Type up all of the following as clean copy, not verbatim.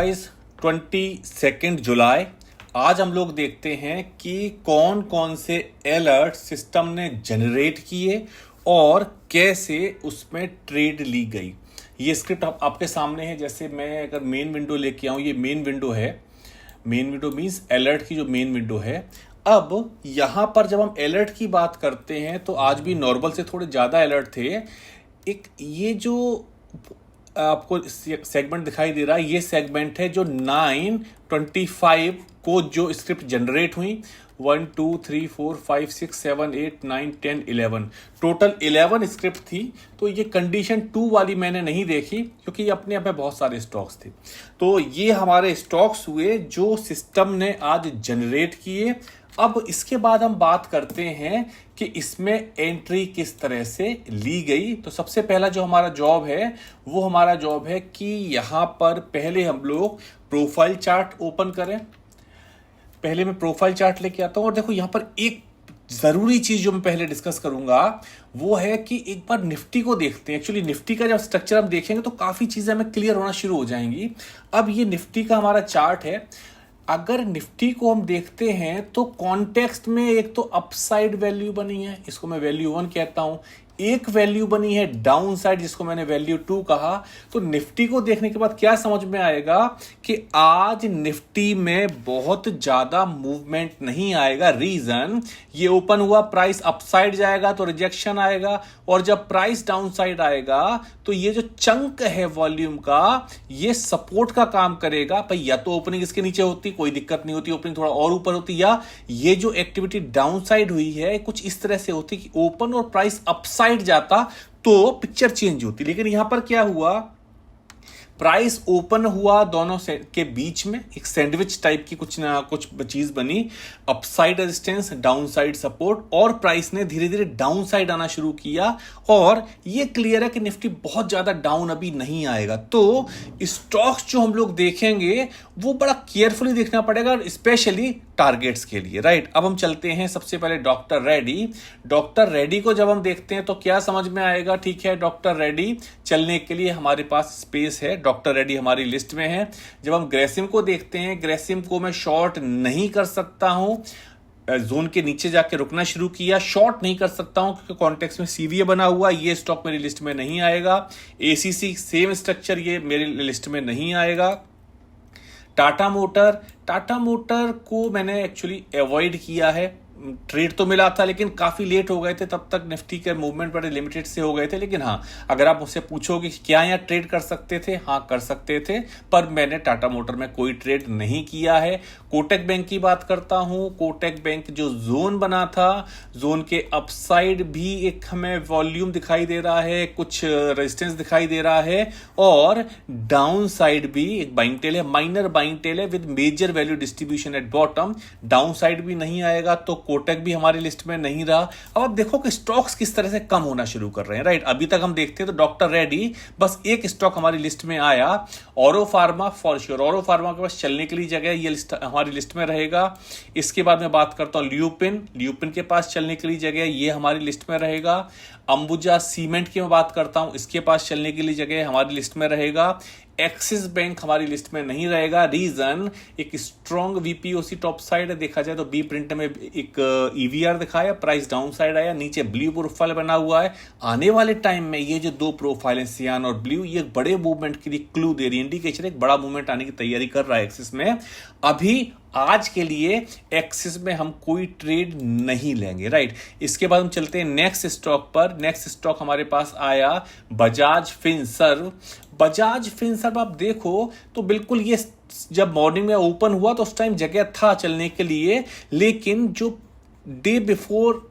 Guys, 22 जुलाई। आज हम लोग देखते हैं कि कौन कौन से अलर्ट सिस्टम ने जनरेट किए और कैसे उसमें ट्रेड ली गई। ये स्क्रिप्ट आपके सामने है। जैसे मैं अगर मेन विंडो लेके आऊँ, ये मेन विंडो है। मेन विंडो मीन्स अलर्ट की जो मेन विंडो है। अब यहाँ पर जब हम अलर्ट की बात करते हैं तो आज भी नॉर्मल से थोड़े ज़्यादा अलर्ट थे। एक ये जो आपको सेगमेंट दिखाई दे रहा है, ये सेगमेंट है जो 9:25 को जो स्क्रिप्ट जनरेट हुई। 1 2 3 4 5 6 7 8 9 10 11 टोटल 11 स्क्रिप्ट थी। तो ये कंडीशन 2 वाली मैंने नहीं देखी क्योंकि ये अपने आप में बहुत सारे स्टॉक्स थे। तो ये हमारे स्टॉक्स हुए जो सिस्टम ने आज जनरेट किए। अब इसके बाद हम बात करते हैं कि इसमें एंट्री किस तरह से ली गई। तो सबसे पहला जो हमारा जॉब है वो हमारा जॉब है कि यहां पर पहले हम लोग प्रोफाइल चार्ट ओपन करें। पहले मैं प्रोफाइल चार्ट लेके आता हूं और देखो यहां पर एक जरूरी चीज जो मैं पहले डिस्कस करूंगा वो है कि एक बार निफ्टी को देखते हैं। एक्चुअली निफ्टी का जब स्ट्रक्चर हम देखेंगे तो काफी चीजें हमें क्लियर होना शुरू हो जाएंगी। अब ये निफ्टी का हमारा चार्ट है। अगर निफ्टी को हम देखते हैं तो कॉन्टेक्स्ट में एक तो अपसाइड वैल्यू बनी है, इसको मैं वैल्यू 1 कहता हूं। एक वैल्यू बनी है डाउन साइड, जिसको मैंने वैल्यू 2 कहा। तो निफ्टी को देखने के बाद क्या समझ में आएगा कि आज निफ्टी में बहुत ज्यादा मूवमेंट नहीं आएगा। रीजन, ये ओपन हुआ, प्राइस अपसाइड जाएगा तो रिजेक्शन आएगा, और जब प्राइस डाउन साइड आएगा तो ये जो चंक है वॉल्यूम का, ये सपोर्ट का काम करेगा। भाई या तो ओपनिंग इसके नीचे होती, कोई दिक्कत नहीं होती, ओपनिंग थोड़ा और ऊपर होती, या ये जो एक्टिविटी डाउन साइड हुई है कुछ इस तरह से होती कि ओपन और प्राइस अपसाइड जाता तो पिक्चर चेंज होती। लेकिन यहां पर क्या हुआ, प्राइस ओपन हुआ, दोनों के बीच में एक सैंडविच टाइप की कुछ ना कुछ चीज बनी, upside resistance, down side support, और प्राइस ने धीरे धीरे डाउन साइड आना शुरू किया। और ये क्लियर है कि निफ्टी बहुत ज्यादा डाउन अभी नहीं आएगा। तो स्टॉक्स जो हम लोग देखेंगे वो बड़ा केयरफुली देखना पड़ेगा, स्पेशली टारगेट्स के लिए। राइट, अब हम चलते हैं सबसे पहले डॉक्टर रेड्डी। डॉक्टर रेड्डी को जब हम देखते हैं तो क्या समझ में आएगा, ठीक है, डॉक्टर रेड्डी चलने के लिए हमारे पास स्पेस है। डॉक्टर रेड्डी हमारी लिस्ट में है। जब हम ग्रेसिम को देखते हैं, ग्रेसिम को मैं शॉर्ट नहीं कर सकता हूं, जोन के नीचे जाके रुकना शुरू किया। शॉर्ट नहीं कर सकता हूं क्योंकि कॉन्टेक्स्ट में सीवीए बना हुआ, ये स्टॉक मेरी लिस्ट में नहीं आएगा। एसीसी सेम स्ट्रक्चर, ये मेरी लिस्ट में नहीं आएगा। टाटा मोटर को मैंने एक्चुअली अवॉइड किया है। ट्रेड तो मिला था लेकिन काफी लेट हो गए थे, तब तक निफ्टी के मूवमेंट बड़े लिमिटेड से हो गए थे। लेकिन हाँ, अगर आप मुझसे पूछोगे क्या यहाँ ट्रेड कर सकते थे, हाँ कर सकते थे, पर मैंने टाटा मोटर में कोई ट्रेड नहीं किया है। कोटक बैंक की बात करता हूं। कोटक बैंक जो जोन बना था, जोन के अपसाइड भी एक हमें वॉल्यूम दिखाई दे रहा है, कुछ रेजिस्टेंस दिखाई दे रहा है, और डाउन साइड भी एक बाइंग टेल है, माइनर बाइंग टेल है with major value distribution at bottom. Down side भी नहीं आएगा तो कोटक भी हमारी लिस्ट में नहीं रहा। अब आप देखो कि स्टॉक्स किस तरह से कम होना शुरू कर रहे हैं। राइट, अभी तक हम देखते हैं तो डॉक्टर रेड्डी, बस एक स्टॉक हमारी लिस्ट में आया, औरो फार्मा। फॉर श्योर औरो फार्मा के पास चलने के लिए जगह, ये लिस्ट हमारी लिस्ट में रहेगा। इसके बाद मैं बात करता हूं ल्यूपिन के पास चलने के लिए जगह, ये हमारी लिस्ट में रहेगा। अंबुजा सीमेंट की मैं बात करता हूं, इसके पास चलने के लिए जगह हमारी लिस्ट में रहेगा। एक्सिस बैंक हमारी लिस्ट में नहीं रहेगा। रीजन, एक स्ट्रॉन्ग वीपीओसी टॉप साइड है, देखा जाए तो बी प्रिंट में एक ईवीआर दिखाया, प्राइस डाउन साइड आया, नीचे ब्लू प्रोफाइल बना हुआ है। आने वाले टाइम में ये जो दो प्रोफाइल है, सियान और ब्लू, ये बड़े मूवमेंट के लिए क्लू दे रही है, इंडिकेशन एक बड़ा मूवमेंट आने की तैयारी कर रहा है एक्सिस में। अभी आज के लिए एक्सिस में हम कोई ट्रेड नहीं लेंगे। राइट, इसके बाद हम चलते हैं नेक्स्ट स्टॉक पर। नेक्स्ट स्टॉक हमारे पास आया बजाज फिनसर्व। बजाज फिनसर्व आप देखो तो बिल्कुल ये जब मॉर्निंग में ओपन हुआ तो उस टाइम जगह था चलने के लिए, लेकिन जो डे बिफोर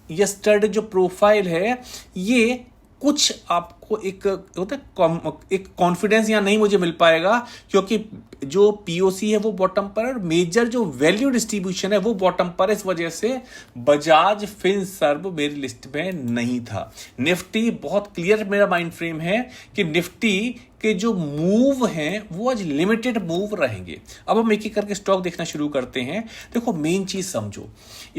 यस्टरडे जो प्रोफाइल है, ये कुछ आपको एक होता है, एक कॉन्फिडेंस यहाँ नहीं मुझे मिल पाएगा क्योंकि जो पीओसी है वो बॉटम पर है और मेजर जो वैल्यू डिस्ट्रीब्यूशन है वो बॉटम पर है। इस वजह से बजाज फिनसर्व मेरी लिस्ट में नहीं था। निफ्टी बहुत क्लियर मेरा माइंड फ्रेम है कि निफ्टी के जो मूव हैं वो आज लिमिटेड मूव रहेंगे। अब हम एक एक करके स्टॉक देखना शुरू करते हैं। देखो मेन चीज समझो,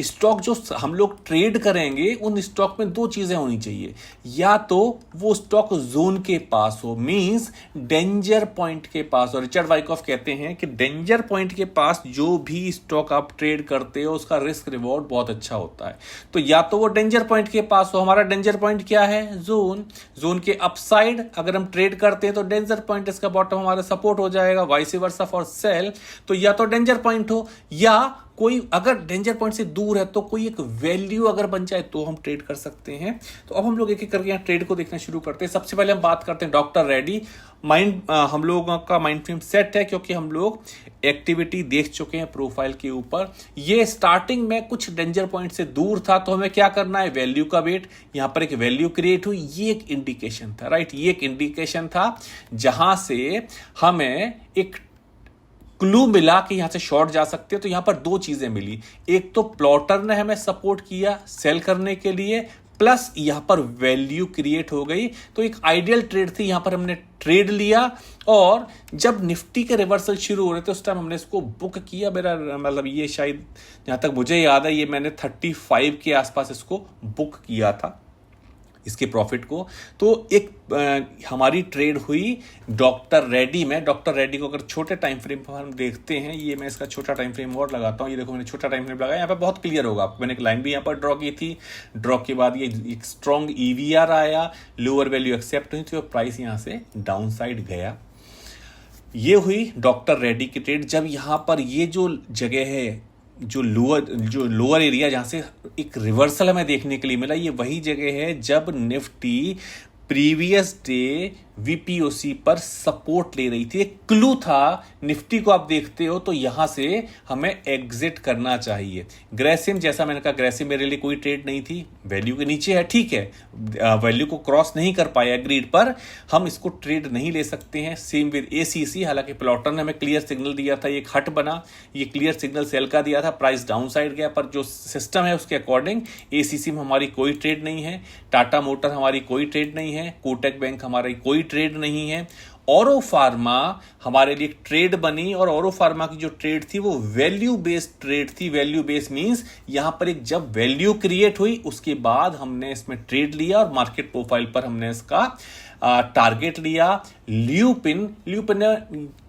स्टॉक जो हम लोग ट्रेड करेंगे उन स्टॉक में दो चीजें होनी चाहिए। या तो वो स्टॉक स्टॉक जोन के पास हो, मींस डेंजर पॉइंट के पास हो। रिचर्ड वाइकॉफ कहते हैं कि डेंजर पॉइंट के पास जो भी स्टॉक आप ट्रेड करते हो उसका रिस्क रिवॉर्ड बहुत अच्छा होता है। तो या तो वो डेंजर पॉइंट के पास हो, हमारा डेंजर पॉइंट क्या है, जोन के अपसाइड अगर हम ट्रेड करते हैं तो डेंजर पॉइंट इसका बॉटम हमारा सपोर्ट हो जाएगा, वाइस वर्सा फॉर सेल। तो या तो डेंजर पॉइंट हो, या कोई अगर डेंजर पॉइंट से दूर है तो कोई एक वैल्यू अगर बन जाए तो हम ट्रेड कर सकते हैं। तो अब हम लोग एक एक करके यहाँ ट्रेड को देखना शुरू करते हैं। सबसे पहले हम बात करते हैं डॉक्टर रेड्डी। हम लोगों का माइंड फ्रेम सेट है क्योंकि हम लोग एक्टिविटी देख चुके हैं प्रोफाइल के ऊपर। ये स्टार्टिंग में कुछ डेंजर पॉइंट से दूर था, तो हमें क्या करना है, वैल्यू का वेट। यहां पर एक वैल्यू क्रिएट हुई, ये एक इंडिकेशन था, राइट, ये एक इंडिकेशन था जहां से हमें एक क्लू मिला कि यहां से शॉर्ट जा सकते हैं। तो यहां पर दो चीजें मिली, एक तो प्लॉटर ने हमें सपोर्ट किया सेल करने के लिए, प्लस यहां पर वैल्यू क्रिएट हो गई। तो एक आइडियल ट्रेड थी, यहां पर हमने ट्रेड लिया और जब निफ्टी के रिवर्सल शुरू हो रहे थे उस टाइम हमने इसको बुक किया। मेरा मतलब ये शायद जहां तक मुझे याद है ये मैंने 35 के आसपास इसको बुक किया था, इसके प्रॉफिट को। तो एक हमारी ट्रेड हुई डॉक्टर रेड्डी में। डॉक्टर रेड्डी को अगर छोटे टाइम फ्रेम पर हम देखते हैं, ये मैं इसका छोटा टाइम फ्रेम और लगाता हूं, ये देखो मैंने छोटा टाइम फ्रेम लगाया, यहाँ पे बहुत क्लियर होगा आपको। मैंने एक लाइन भी यहाँ पर ड्रॉ की थी, ड्रॉ के बाद ये एक स्ट्रॉन्ग ईवीआर आया, लोअर वैल्यू एक्सेप्ट हुई थी और प्राइस यहाँ से डाउन साइड गया। ये हुई डॉक्टर रेड्डी की ट्रेड। जब यहां पर ये जो जगह है, जो लोअर एरिया जहां से एक रिवर्सल हमें देखने के लिए मिला, ये वही जगह है जब निफ्टी प्रीवियस डे वीपीओसी पर सपोर्ट ले रही थी। एक क्लू था निफ्टी को, आप देखते हो तो यहां से हमें एग्जिट करना चाहिए। ग्रेसिम, जैसा मैंने कहा, ग्रेसिम मेरे लिए कोई ट्रेड नहीं थी, वैल्यू के नीचे है, ठीक है, वैल्यू को क्रॉस नहीं कर पाया एग्रीड, पर हम इसको ट्रेड नहीं ले सकते हैं। सेम विद एसीसी, हालांकि प्लॉटर ने हमें क्लियर सिग्नल दिया था, एक हट बना, ये क्लियर सिग्नल सेल का दिया था, प्राइस डाउन साइड गया, पर जो सिस्टम है उसके अकॉर्डिंग एसीसी में हमारी कोई ट्रेड नहीं है, टाटा मोटर हमारी कोई ट्रेड नहीं है, कोटक बैंक हमारी कोई ट्रेड नहीं है। औरो फार्मा हमारे लिए ट्रेड बनी और औरो फार्मा की जो ट्रेड थी वो वैल्यू बेस्ड ट्रेड थी। वैल्यू बेस्ड मींस यहां पर एक जब वैल्यू क्रिएट हुई उसके बाद हमने इसमें ट्रेड लिया और मार्केट प्रोफाइल पर हमने इसका टारगेट लिया। ल्यूपिन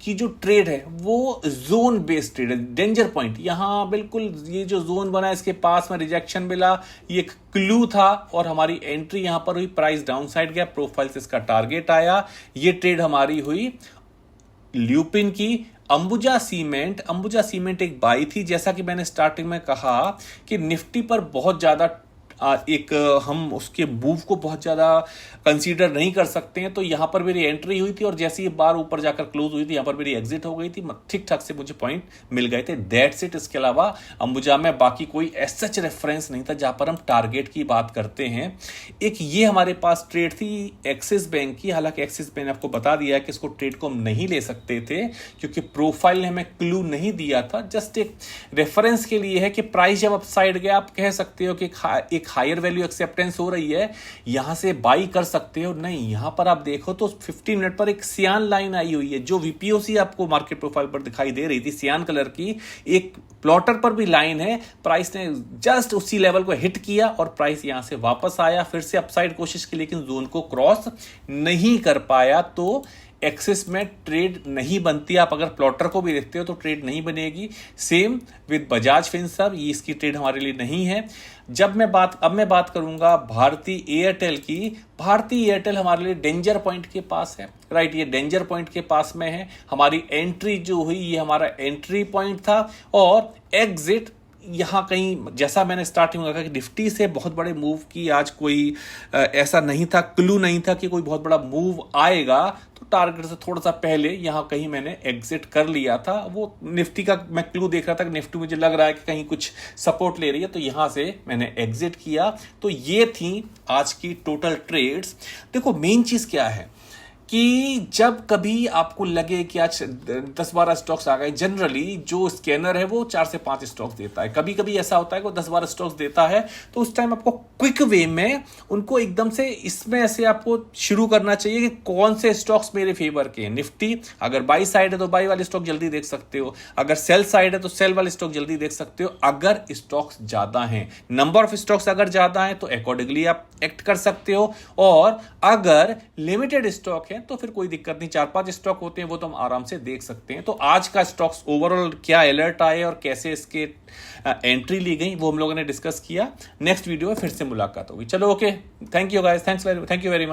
की जो ट्रेड है वो जोन बेस्ड ट्रेड है, डेंजर पॉइंट यहां बिल्कुल ये जो जोन बना इसके पास में रिजेक्शन मिला, ये एक क्लू था और हमारी एंट्री यहां पर हुई, प्राइस डाउन साइड गया, प्रोफाइल से इसका टारगेट आया। ये ट्रेड हमारी हुई ल्यूपिन की। अंबुजा सीमेंट एक बाई थी। जैसा कि मैंने स्टार्टिंग में कहा कि निफ्टी पर बहुत ज्यादा हम उसके मूव को बहुत ज्यादा कंसीडर नहीं कर सकते हैं, तो यहां पर मेरी एंट्री हुई थी और जैसे ये बार ऊपर जाकर क्लोज हुई थी यहां पर मेरी एग्जिट हो गई थी, ठीक ठाक से मुझे पॉइंट मिल गए थे, दैट्स इट। इसके अलावा अंबुजा में बाकी कोई सच रेफरेंस नहीं था जहां पर हम टारगेट की बात करते हैं। एक ये हमारे पास ट्रेड थी एक्सिस बैंक की, हालांकि एक्सिस बैंक ने आपको बता दिया है कि इसको ट्रेड को हम नहीं ले सकते थे क्योंकि प्रोफाइल ने हमें क्लू नहीं दिया था, जस्ट एक रेफरेंस के लिए है कि प्राइस जब अपसाइड गया आप कह सकते हो कि एक हायर वैल्यू एक्सेप्टेंस हो रही है, यहां से बाई कर सकते हो। नहीं, यहां पर आप देखो तो 15 मिनट पर एक सियान लाइन आई हुई है जो वीपीओसी आपको मार्केट प्रोफाइल पर दिखाई दे रही थी, सियान कलर की, एक प्लॉटर पर भी लाइन है। प्राइस ने जस्ट उसी लेवल को हिट किया और प्राइस यहां से वापस आया, फिर से अपसाइड कोशिश की लेकिन जोन को क्रॉस नहीं कर पाया, तो एक्सिस में ट्रेड नहीं बनती। आप अगर प्लॉटर को भी देखते हो तो ट्रेड नहीं बनेगी। सेम विद बजाज फिनसर्व, ये इसकी ट्रेड हमारे लिए नहीं है। अब मैं बात करूंगा भारती एयरटेल की। भारती एयरटेल हमारे लिए डेंजर पॉइंट के पास है, राइट, ये डेंजर पॉइंट के पास में है। हमारी एंट्री जो हुई ये हमारा एंट्री पॉइंट था और एग्जिट यहां कहीं, जैसा मैंने स्टार्टिंग में कहा कि निफ्टी से बहुत बड़े मूव की आज कोई ऐसा नहीं था, क्लू नहीं था कि कोई बहुत बड़ा मूव आएगा, तो टारगेट से थोड़ा सा पहले यहां कहीं मैंने एग्जिट कर लिया था। वो निफ्टी का मैं क्लू देख रहा था कि निफ्टी मुझे लग रहा है कि कहीं कुछ सपोर्ट ले रही है, तो यहां से मैंने एग्जिट किया। तो ये थी आज की टोटल ट्रेड्स। देखो मेन चीज क्या है कि जब कभी आपको लगे कि आज 10-12 स्टॉक्स आ गए, जनरली जो स्कैनर है वो 4 से 5 स्टॉक्स देता है। कभी कभी ऐसा होता है कि 10-12 स्टॉक्स देता है, तो उस टाइम आपको क्विक वे में उनको एकदम से इसमें ऐसे आपको शुरू करना चाहिए कि कौन से स्टॉक्स मेरे फेवर के हैं। निफ्टी अगर बाई साइड है तो बाई वाले स्टॉक जल्दी देख सकते हो, अगर सेल साइड है तो सेल वाले स्टॉक जल्दी देख सकते हो। अगर स्टॉक्स ज्यादा हैं, नंबर ऑफ स्टॉक्स अगर ज्यादा है तो अकॉर्डिंगली आप एक्ट कर सकते हो, और अगर लिमिटेड स्टॉक है तो फिर कोई दिक्कत नहीं, 4-5 स्टॉक होते हैं वो तो हम आराम से देख सकते हैं। तो आज का स्टॉक्स ओवरऑल क्या अलर्ट आए और कैसे इसके एंट्री ली गई वो हम लोगों ने डिस्कस किया। नेक्स्ट वीडियो में फिर से मुलाकात होगी। चलो okay, thank you guys, thank you very much.